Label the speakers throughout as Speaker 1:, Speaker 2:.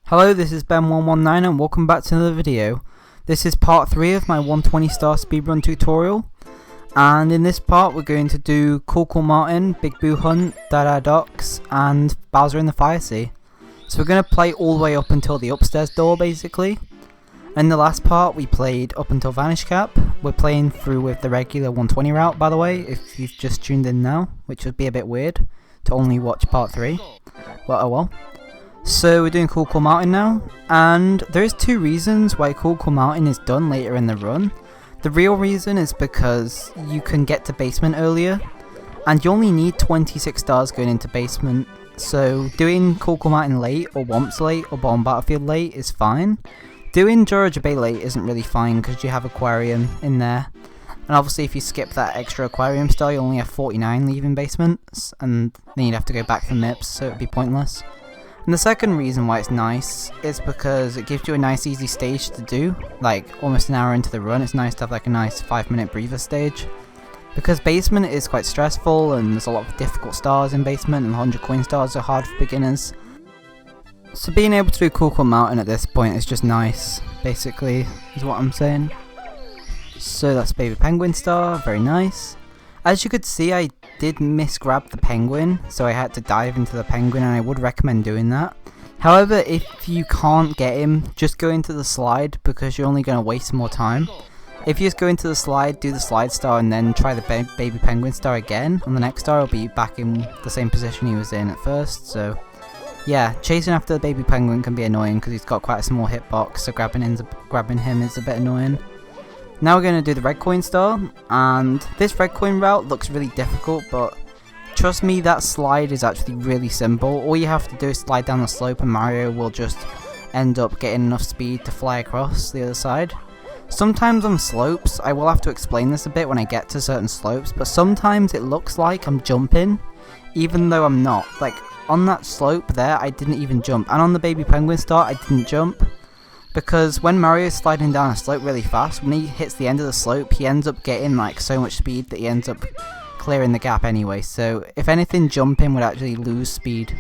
Speaker 1: Hello, this is Ben119 and welcome back to another video. This is part 3 of my 120 star speedrun tutorial, and in this part we're going to do Cool Martin, Big Boo Hunt, Dada Docks and Bowser in the Fire Sea. So we're going to play all the way up until the upstairs door basically. In the last part we played up until Vanish Cap. We're playing through with the regular 120 route, by the way, if you've just tuned in now, which would be a bit weird to only watch part 3, but oh well. So we're doing Cool Mountain now, and there's two reasons why Cool Mountain is done later in the run. The real reason is because you can get to basement earlier, and you only need 26 stars going into basement, so doing Cool Mountain late, or Womps late, or Bottom Battlefield late is fine. Doing Georgia Bay late isn't really fine because you have Aquarium in there, and obviously if you skip that extra Aquarium star you only have 49 leaving basements, and then you'd have to go back for MIPS, so it'd be pointless. And the second reason why it's nice is because it gives you a nice easy stage to do, like almost an hour into the run. It's nice to have like a nice 5-minute breather stage, because basement is quite stressful and there's a lot of difficult stars in basement, and 100 coin stars are hard for beginners. So being able to do Cool Mountain at this point is just nice, basically, is what I'm saying. So that's Baby Penguin star, very nice. As you could see, I did misgrab the penguin, so I had to dive into the penguin, and I would recommend doing that. However, if you can't get him, just go into the slide, because you're only going to waste more time. If you just go into the slide, do the slide star, and then try the baby penguin star again, on the next star he'll be back in the same position he was in at first, so yeah, chasing after the baby penguin can be annoying because he's got quite a small hitbox, so grabbing him is a bit annoying. Now we're going to do the red coin star, and this red coin route looks really difficult, but trust me, that slide is actually really simple. All you have to do is slide down the slope and Mario will just end up getting enough speed to fly across the other side. Sometimes on slopes, I will have to explain this a bit when I get to certain slopes, but sometimes it looks like I'm jumping, even though I'm not. Like, on that slope there, I didn't even jump, and on the baby penguin star, I didn't jump. Because when Mario is sliding down a slope really fast, when he hits the end of the slope, he ends up getting like so much speed that he ends up clearing the gap anyway. So if anything, jumping would actually lose speed,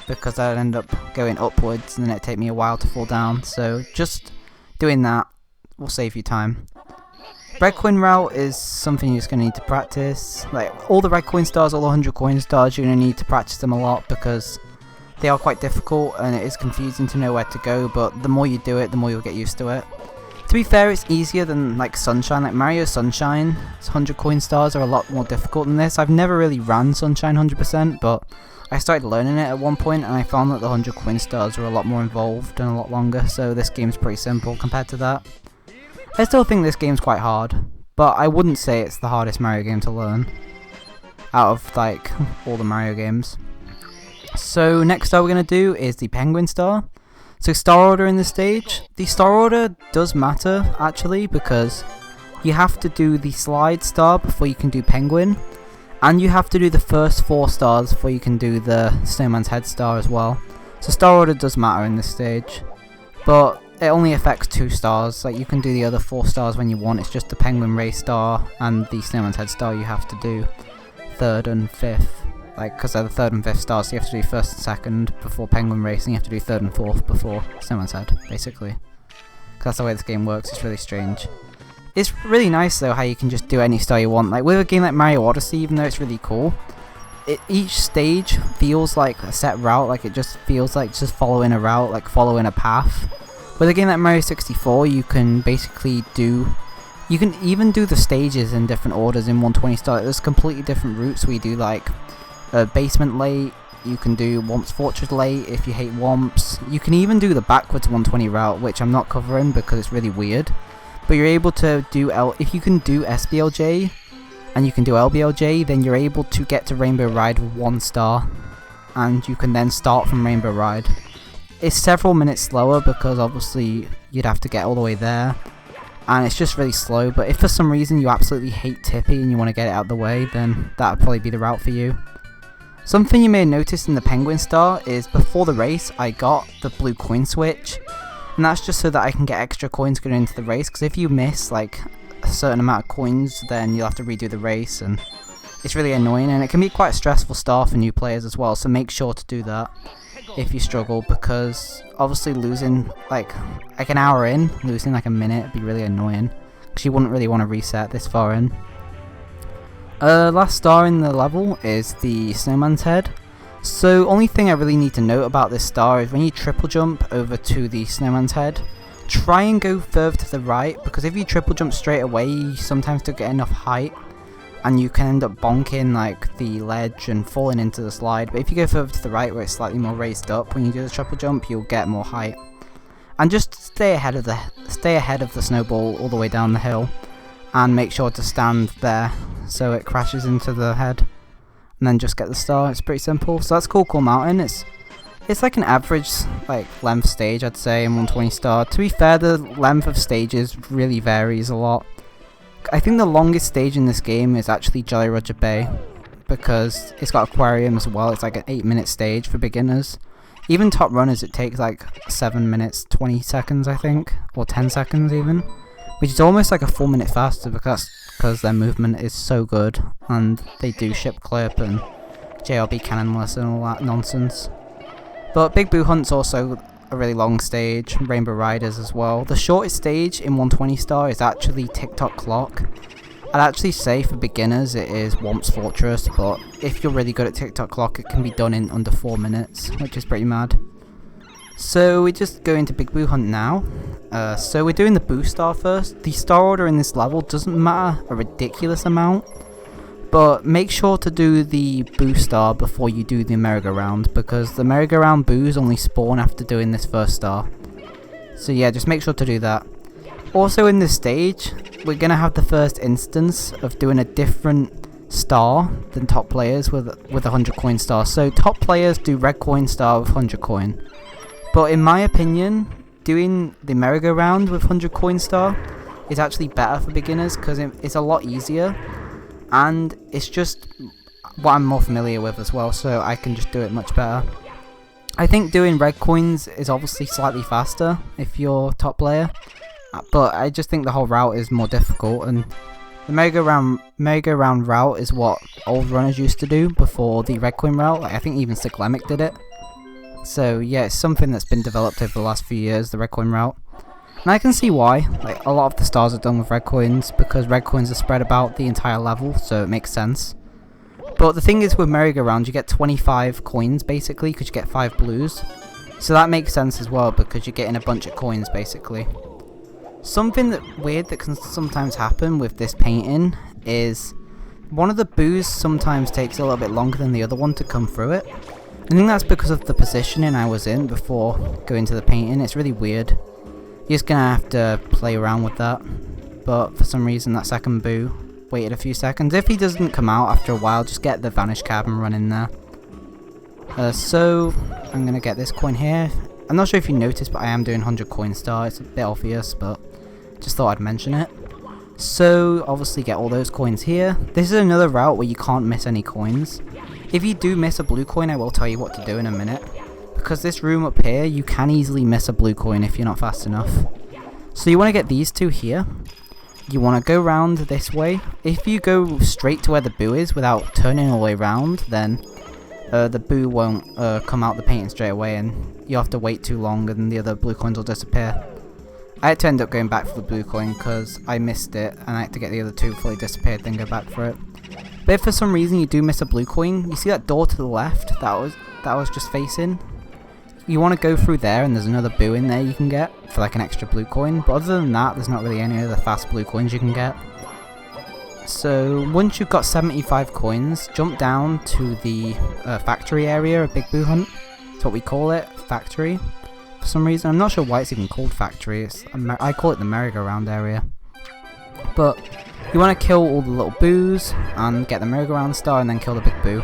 Speaker 1: because I'd end up going upwards and then it'd take me a while to fall down. So just doing that will save you time. Red coin route is something you're just going to need to practice. Like all the red coin stars, all the 100 coin stars, you're going to need to practice them a lot, because they are quite difficult and it is confusing to know where to go, but the more you do it, the more you'll get used to it. To be fair, it's easier than like Sunshine. Like Mario Sunshine, 100 coin stars are a lot more difficult than this. I've never really ran Sunshine 100%, but I started learning it at one point and I found that the 100 coin stars were a lot more involved and a lot longer, so this game's pretty simple compared to that. I still think this game's quite hard, but I wouldn't say it's the hardest Mario game to learn out of like all the Mario games. So next star we're going to do is the penguin star. So star order in this stage. The star order does matter actually, because you have to do the slide star before you can do penguin, and you have to do the first 4 stars before you can do the snowman's head star as well. So star order does matter in this stage, but it only affects 2 stars. Like you can do the other 4 stars when you want. It's just the penguin race star and the snowman's head star you have to do 3rd and 5th. Like, because they're the 3rd and 5th stars, so you have to do 1st and 2nd before penguin race, and you have to do 3rd and 4th before snowman's head, basically. Because that's the way this game works. It's really strange. It's really nice though how you can just do any star you want. Like with a game like Mario Odyssey, even though it's really cool, each stage feels like a set route. Like it just feels like just following a route, like following a path. With a game like Mario 64, you can basically you can even do the stages in different orders in 120 star. There's completely different routes where you do like basement late, you can do Womps Fortress late if you hate Womps. You can even do the backwards 120 route, which I'm not covering because it's really weird. But you're able to do if you can do SBLJ and you can do LBLJ, then you're able to get to Rainbow Ride with 1 star, and you can then start from Rainbow Ride. It's several minutes slower because obviously you'd have to get all the way there, and it's just really slow. But if for some reason you absolutely hate Tippy and you want to get it out of the way, then that would probably be the route for you. Something you may have noticed in the penguin star is before the race I got the blue coin switch, and that's just so that I can get extra coins going into the race, because if you miss like a certain amount of coins then you'll have to redo the race, and it's really annoying, and it can be quite a stressful star for new players as well, so make sure to do that. if you struggle, because obviously losing like an hour in, losing like a minute would be really annoying, because you wouldn't really want to reset this far in. Last star in the level is the snowman's head. So only thing I really need to note about this star is when you triple jump over to the snowman's head, try and go further to the right, because if you triple jump straight away you sometimes don't get enough height and you can end up bonking like the ledge and falling into the slide. But if you go further to the right where it's slightly more raised up, when you do the triple jump you'll get more height. And just stay ahead of the snowball all the way down the hill, and make sure to stand there so it crashes into the head, and then just get the star. It's pretty simple. So that's Cool Mountain. It's like an average like length stage, I'd say, in 120 star. To be fair, the length of stages really varies a lot. I think the longest stage in this game is actually Jolly Roger Bay, because it's got aquarium as well. It's like an 8-minute stage for beginners. Even top runners it takes like 7 minutes 20 seconds I think, or 10 seconds even, which is almost like a 4 minute faster, because their movement is so good and they do ship clip and JRB cannonless and all that nonsense. But Big Boo Hunt's also a really long stage, Rainbow Riders as well. The shortest stage in 120 star is actually TikTok Clock. I'd actually say for beginners it is Womp's Fortress, but if you're really good at TikTok Clock it can be done in under 4 minutes, which is pretty mad. So we just go into Big Boo Hunt now. So we're doing the Boo Star first. The star order in this level doesn't matter a ridiculous amount, but make sure to do the Boo Star before you do the merry-go-round, because the merry-go-round boos only spawn after doing this first star. So yeah, just make sure to do that. Also in this stage, we're going to have the first instance of doing a different star than top players with 100 coin star. So top players do red coin star with 100 coin. But in my opinion, doing the merry-go-round with 100 coin star is actually better for beginners, because it's a lot easier and it's just what I'm more familiar with as well, so I can just do it much better. I think doing red coins is obviously slightly faster if you're top player, but I just think the whole route is more difficult, and the merry-go-round route is what old runners used to do before the red coin route. Like, I think even Siglemic did it. So yeah, it's something that's been developed over the last few years, the red coin route. And I can see why. Like, a lot of the stars are done with red coins, because red coins are spread about the entire level, so it makes sense. But the thing is, with merry-go-round you get 25 coins basically, because you get 5 blues. So that makes sense as well, because you're getting a bunch of coins basically. Something weird that can sometimes happen with this painting is one of the boos sometimes takes a little bit longer than the other one to come through it. I think that's because of the positioning I was in before going to the painting. It's really weird. You're just gonna have to play around with that. But for some reason that second boo waited a few seconds. If he doesn't come out after a while, just get the vanish cab and run in there. So I'm gonna get this coin here. I'm not sure if you noticed, but I am doing 100 coin star. It's a bit obvious, but just thought I'd mention it. So obviously get all those coins here. This is another route where you can't miss any coins. If you do miss a blue coin, I will tell you what to do in a minute, because this room up here, you can easily miss a blue coin if you're not fast enough. So you want to get these two here. You want to go round this way. If you go straight to where the boo is without turning all the way around, then the boo won't come out the painting straight away, and you have to wait too long and the other blue coins will disappear. I had to end up going back for the blue coin because I missed it, and I had to get the other two before they disappeared, then go back for it. But if for some reason you do miss a blue coin, you see that door to the left that was just facing? You want to go through there, and there's another boo in there you can get for like an extra blue coin. But other than that, there's not really any other fast blue coins you can get. So once you've got 75 coins, jump down to the factory area of Big Boo Hunt. That's what we call it, factory. For some reason, I'm not sure why it's even called factory. I call it the merry-go-round area. But you want to kill all the little boos and get the merry-go-round star, and then kill the big boo.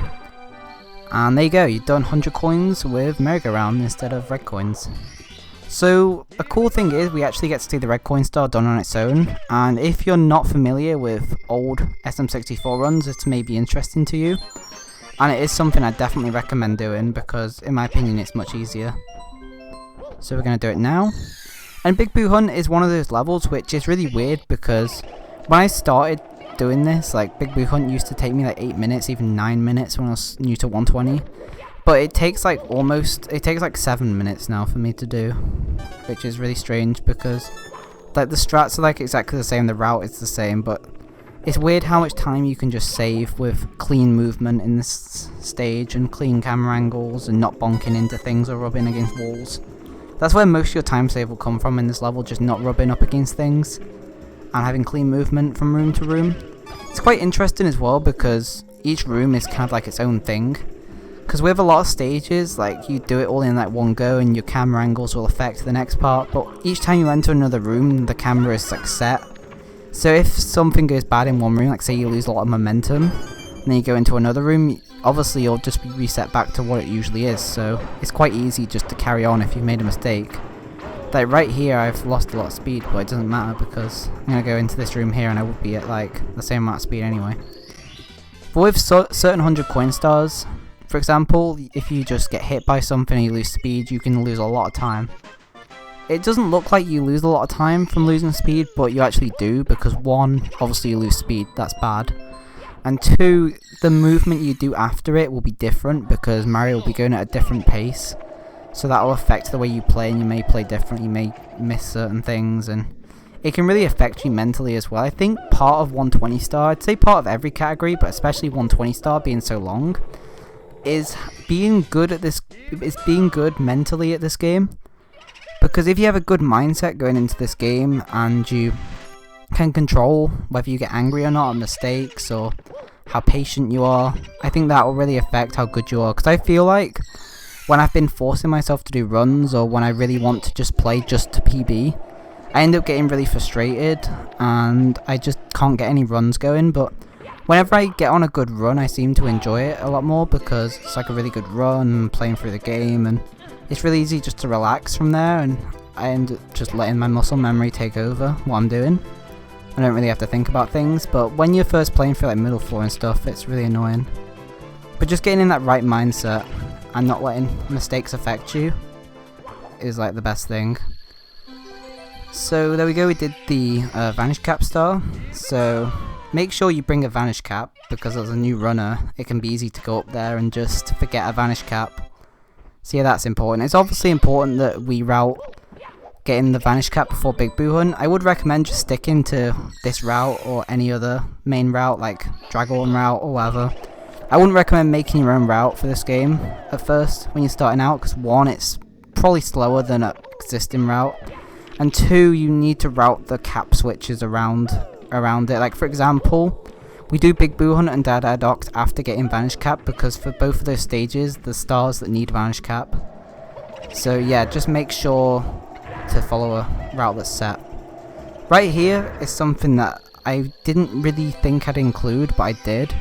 Speaker 1: And there you go, you've done 100 coins with merry-go-round instead of red coins. So a cool thing is we actually get to see the red coin star done on its own, and if you're not familiar with old SM64 runs, it's maybe interesting to you. And it is something I definitely recommend doing, because in my opinion it's much easier. So we're going to do it now. And Big Boo Hunt is one of those levels which is really weird, because when I started doing this, like, Big Boo Hunt used to take me like 8 minutes, even 9 minutes when I was new to 120. But it takes like 7 minutes now for me to do, which is really strange because like the strats are like exactly the same, the route is the same, but it's weird how much time you can just save with clean movement in this stage and clean camera angles and not bonking into things or rubbing against walls. That's where most of your time save will come from in this level, just not rubbing up against things and having clean movement from room to room. It's quite interesting as well because each room is kind of like its own thing. Because with a lot of stages, like you do it all in like one go and your camera angles will affect the next part, but each time you enter another room, the camera is like set. So if something goes bad in one room, like say you lose a lot of momentum, and then you go into another room, obviously you'll just be reset back to what it usually is, so it's quite easy just to carry on if you've made a mistake. Like right here I've lost a lot of speed, but it doesn't matter because I'm going to go into this room here and I would be at like the same amount of speed anyway. But with certain 100 coin stars, for example, if you just get hit by something and you lose speed, you can lose a lot of time. It doesn't look like you lose a lot of time from losing speed, but you actually do, because 1, obviously you lose speed, that's bad. And 2, the movement you do after it will be different, because Mario will be going at a different pace. So that will affect the way you play, and you may play different, you may miss certain things, and it can really affect you mentally as well. I think part of 120 star, I'd say part of every category, but especially 120 star being so long, is being good at this, is being good mentally at this game. Because if you have a good mindset going into this game and you can control whether you get angry or not at mistakes or how patient you are, I think that will really affect how good you are. Because I feel like when I've been forcing myself to do runs or when I really want to just play just to PB, I end up getting really frustrated and I just can't get any runs going. But whenever I get on a good run, I seem to enjoy it a lot more because it's like a really good run, playing through the game, and it's really easy just to relax from there, and I end up just letting my muscle memory take over what I'm doing. I don't really have to think about things, but when you're first playing through like middle floor and stuff, it's really annoying. But just getting in that right mindset and not letting mistakes affect you is like the best thing. So there we go, we did the Vanish Cap star. So make sure you bring a Vanish Cap, because as a new runner, it can be easy to go up there and just forget a Vanish Cap. So yeah, that's important. It's obviously important that we route getting the Vanish Cap before Big Boo Hunt. I would recommend just sticking to this route or any other main route, like Dragon route or whatever. I wouldn't recommend making your own route for this game at first when you're starting out, because 1, it's probably slower than an existing route, and 2, you need to route the cap switches around it. Like for example, we do Big Boo Hunt and Dada Docks after getting Vanish Cap, because for both of those stages, the stars that need Vanish Cap. So yeah, just make sure to follow a route that's set. Right here is something that I didn't really think I'd include, but I did.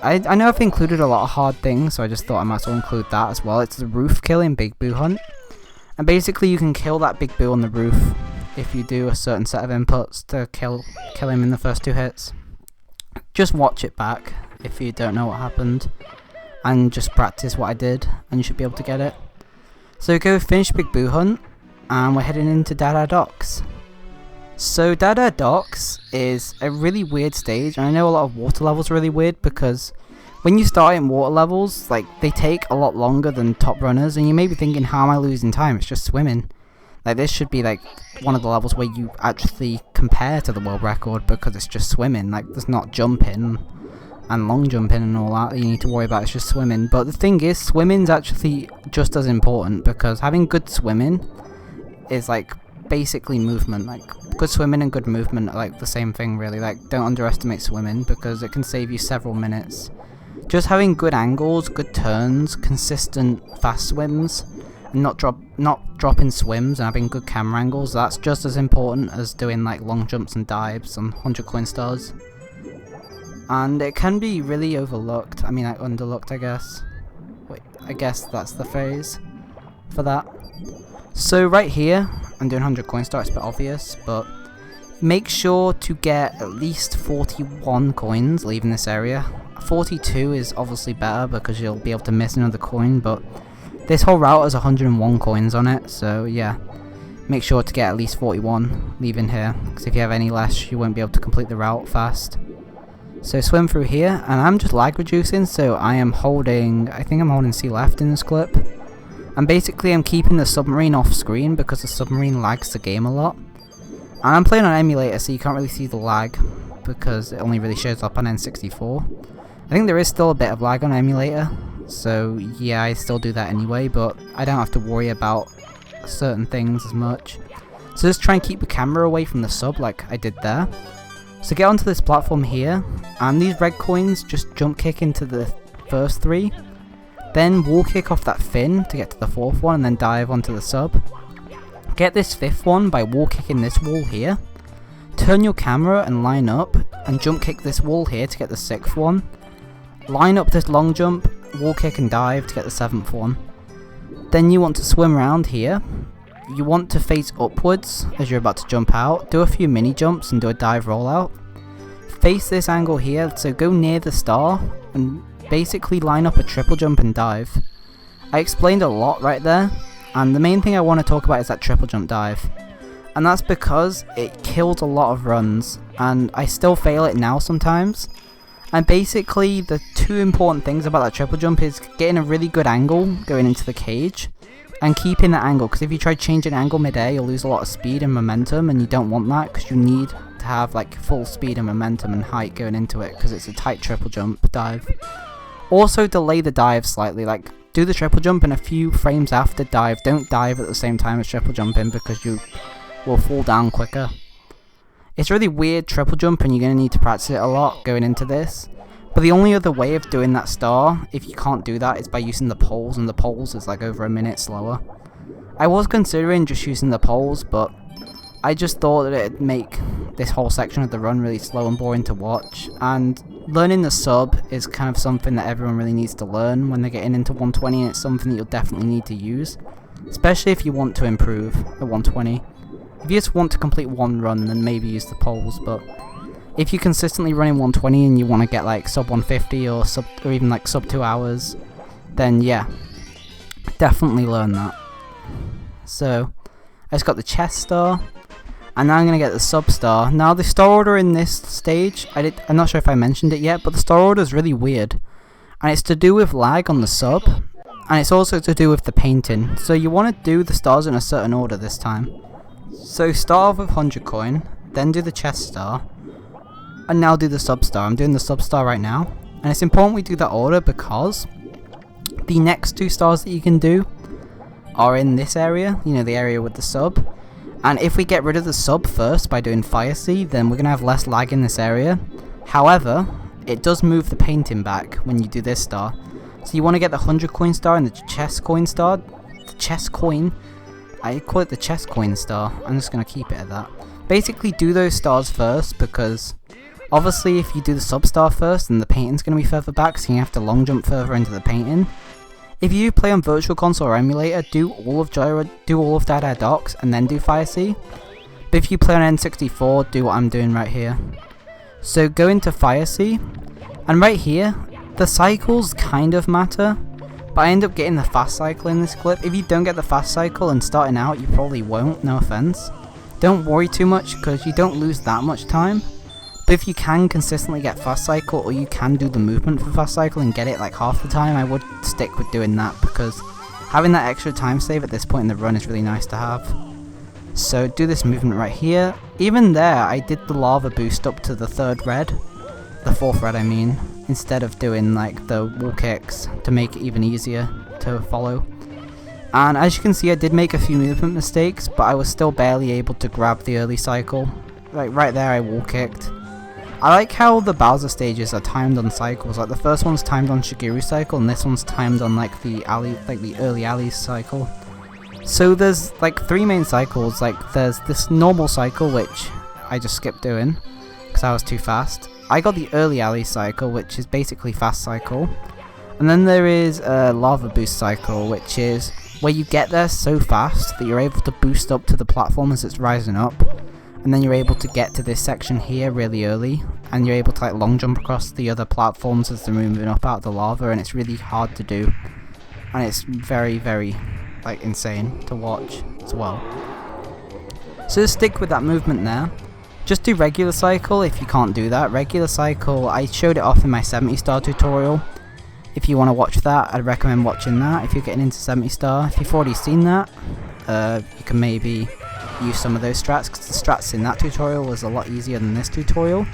Speaker 1: I know I've included a lot of hard things, so I just thought I might as well include that as well. It's the roof kill in Big Boo Hunt. And basically you can kill that Big Boo on the roof if you do a certain set of inputs to kill him in the first 2 hits. Just watch it back if you don't know what happened, and just practice what I did, and you should be able to get it. So go finish Big Boo Hunt, and we're heading into Dada Docks. So Dada Docks is a really weird stage, and I know a lot of water levels are really weird because when you start in water levels, like they take a lot longer than top runners, and you may be thinking, how am I losing time? It's just swimming. Like this should be like one of the levels where you actually compare to the world record, because it's just swimming. Like there's not jumping and long jumping and all that you need to worry about, it's just swimming. But the thing is, swimming's actually just as important, because having good swimming is like basically movement. Like good swimming and good movement are like the same thing really. Like don't underestimate swimming, because it can save you several minutes. Just having good angles, good turns, consistent fast swims, and not dropping swims and having good camera angles, that's just as important as doing like long jumps and dives on 100 coin stars. And it can be really overlooked, I mean like underlooked I guess. Wait, I guess that's the phrase for that. So right here, I'm doing 100 coin star, it's a bit obvious, but make sure to get at least 41 coins leaving this area. 42 is obviously better because you'll be able to miss another coin, but this whole route has 101 coins on it, so yeah, make sure to get at least 41 leaving here, because if you have any less you won't be able to complete the route fast. So swim through here, and I'm just lag reducing, so I think I'm holding C left in this clip. And basically I'm keeping the submarine off screen because the submarine lags the game a lot. And I'm playing on emulator, so you can't really see the lag because it only really shows up on N64. I think there is still a bit of lag on emulator, so yeah, I still do that anyway, but I don't have to worry about certain things as much. So just try and keep the camera away from the sub like I did there. So get onto this platform here, and these red coins just jump kick into the first 3, then wall kick off that fin to get to the 4th one, and then dive onto the sub. Get this 5th one by wall kicking this wall here. Turn your camera and line up, and jump kick this wall here to get the 6th one. Line up this long jump, wall kick and dive to get the 7th one. Then you want to swim around here. You want to face upwards as you're about to jump out, do a few mini jumps and do a dive rollout. Face this angle here, so go near the star and basically line up a triple jump and dive. I explained a lot right there, and the main thing I want to talk about is that triple jump dive. And that's because it kills a lot of runs, and I still fail it now sometimes. And basically the 2 important things about that triple jump is getting a really good angle going into the cage, and keeping that angle, because if you try changing angle mid-air you'll lose a lot of speed and momentum, and you don't want that because you need to have like full speed and momentum and height going into it because it's a tight triple jump dive. Also delay the dive slightly, like do the triple jump and a few frames after dive. Don't dive at the same time as triple jumping because you will fall down quicker. It's really weird triple jump and you're going to need to practice it a lot going into this. But the only other way of doing that star, if you can't do that, is by using the poles, and the poles is like over a minute slower. I was considering just using the poles, but I just thought that it'd make this whole section of the run really slow and boring to watch, and learning the sub is kind of something that everyone really needs to learn when they're getting into 120, and it's something that you'll definitely need to use, especially if you want to improve at 120. If you just want to complete one run, then maybe use the poles, but if you're consistently running 120 and you want to get like sub 150 or even like sub 2 hours, then yeah, definitely learn that. So I just got the chest star, and now I'm going to get the sub star. Now the star order in this stage, I'm not sure if I mentioned it yet, but the star order is really weird, and it's to do with lag on the sub, and it's also to do with the painting. So you want to do the stars in a certain order this time. So start off with 100 coin, then do the chest star, and now do the sub star. I'm doing the sub star right now, and it's important we do that order because the next 2 stars that you can do are in this area, you know, the area with the sub. And if we get rid of the sub first by doing Fire Sea, then we're going to have less lag in this area. However, it does move the painting back when you do this star. So you want to get the 100 coin star and the chest coin star. The chest coin, I call it the chest coin star. I'm just going to keep it at that. Basically do those stars first, because obviously if you do the sub star first, then the painting's going to be further back, so you have to long jump further into the painting. If you play on Virtual Console or emulator, do all of Dead Air Docks and then do Fire Sea. But if you play on N64, do what I'm doing right here. So go into Fire Sea, and right here, the cycles kind of matter, but I end up getting the fast cycle in this clip. If you don't get the fast cycle and starting out, you probably won't, no offense. Don't worry too much because you don't lose that much time. But if you can consistently get fast cycle, or you can do the movement for fast cycle and get it like half the time, I would stick with doing that, because having that extra time save at this point in the run is really nice to have. So do this movement right here. Even there, I did the lava boost up to the 4th red I mean, instead of doing like the wall kicks to make it even easier to follow. And as you can see, I did make a few movement mistakes, but I was still barely able to grab the early cycle. Like right there I wall kicked. I like how the Bowser stages are timed on cycles. Like the first one's timed on Shigeru's cycle, and this one's timed on like the early Ali's cycle. So there's like 3 main cycles. Like there's this normal cycle, which I just skipped doing because I was too fast. I got the early Ali cycle, which is basically fast cycle, and then there is a lava boost cycle, which is where you get there so fast that you're able to boost up to the platform as it's rising up. And then you're able to get to this section here really early, and you're able to like long jump across the other platforms as they're moving up out of the lava, and it's really hard to do, and it's very, very like insane to watch as well. So just stick with that movement there. Just do regular cycle if you can't do that. Regular cycle, I showed it off in my 70-star tutorial. If you want to watch that, I'd recommend watching that if you're getting into 70-star. If you've already seen that, you can maybe use some of those strats, because the strats in that tutorial was a lot easier than this tutorial.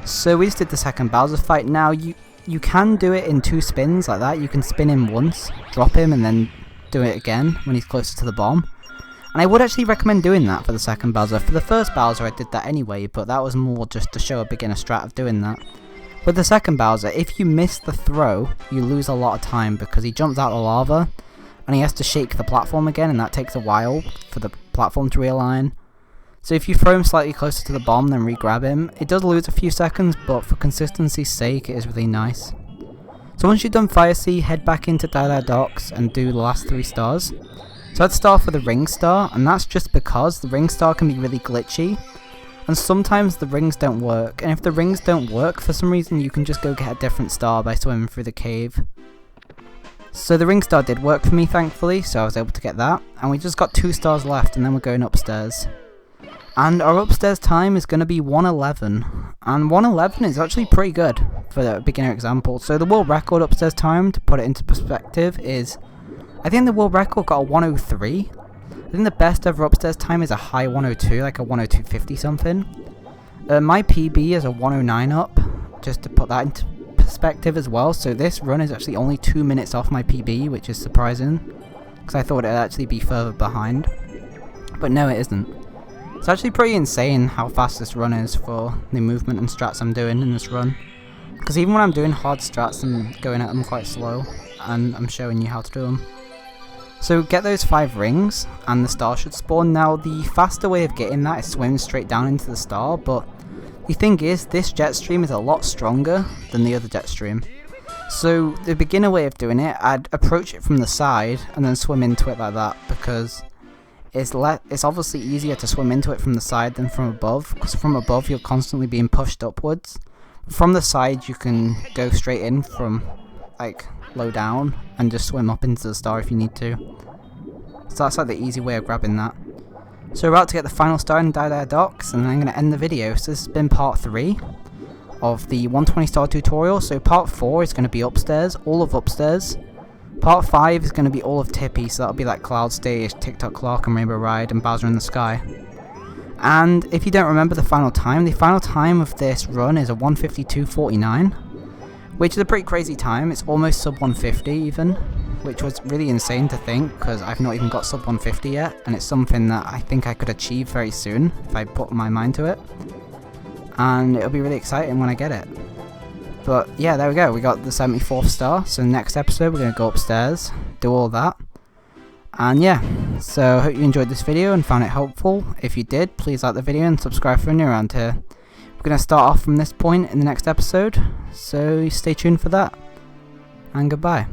Speaker 1: So we just did the second Bowser fight. Now you can do it in 2 spins like that. You can spin him once, drop him, and then do it again when he's closer to the bomb. And I would actually recommend doing that for the second Bowser. For the first Bowser I did that anyway, but that was more just to show a beginner strat of doing that. With the second Bowser, if you miss the throw, you lose a lot of time because he jumps out of the lava and he has to shake the platform again, and that takes a while for the platform to realign. So if you throw him slightly closer to the bomb then re-grab him, it does lose a few seconds, but for consistency's sake it is really nice. So once you've done Fire Sea, head back into Dada Docks and do the last 3 stars. So I'd start off with a ring star, and that's just because the ring star can be really glitchy, and sometimes the rings don't work, and if the rings don't work for some reason you can just go get a different star by swimming through the cave. So the ring star did work for me thankfully, so I was able to get that, and we just got 2 stars left and then we're going upstairs. And our upstairs time is going to be 1:11, and 1:11 is actually pretty good for a beginner example. So the world record upstairs time, to put it into perspective, is, I think the world record got a 1:03. I think the best ever upstairs time is a high 1:02, like a 1:02.50 something. My PB is a 1:09 up, just to put that into perspective as well. So this run is actually only 2 minutes off my PB, which is surprising, because I thought it'd actually be further behind. But no, it isn't. It's actually pretty insane how fast this run is for the movement and strats I'm doing in this run. Because even when I'm doing hard strats, I'm going at them quite slow, and I'm showing you how to do them. So get those 5 rings, and the star should spawn. Now the faster way of getting that is swim straight down into the star, but the thing is, this jet stream is a lot stronger than the other jet stream. So the beginner way of doing it, I'd approach it from the side and then swim into it like that, because it's obviously easier to swim into it from the side than from above, because from above you're constantly being pushed upwards. From the side you can go straight in from like low down and just swim up into the star if you need to. So that's like the easy way of grabbing that. So we're about to get the final star in Dada Docks, and then I'm going to end the video. So this has been part 3 of the 120 star tutorial. So part 4 is going to be upstairs, all of upstairs. Part 5 is going to be all of Tippy, so that'll be like Cloud Stage, TikTok Clock and Rainbow Ride and Bowser in the Sky. And if you don't remember the final time of this run is a 1:52.49, which is a pretty crazy time. It's almost sub 150 even, which was really insane to think, because I've not even got sub 150 yet, and it's something that I think I could achieve very soon if I put my mind to it. And it'll be really exciting when I get it. But yeah, there we go, we got the 74th star. So next episode we're going to go upstairs, do all that. And yeah, so I hope you enjoyed this video and found it helpful. If you did, please like the video and subscribe if you're new around here. We're going to start off from this point in the next episode, so stay tuned for that. And goodbye.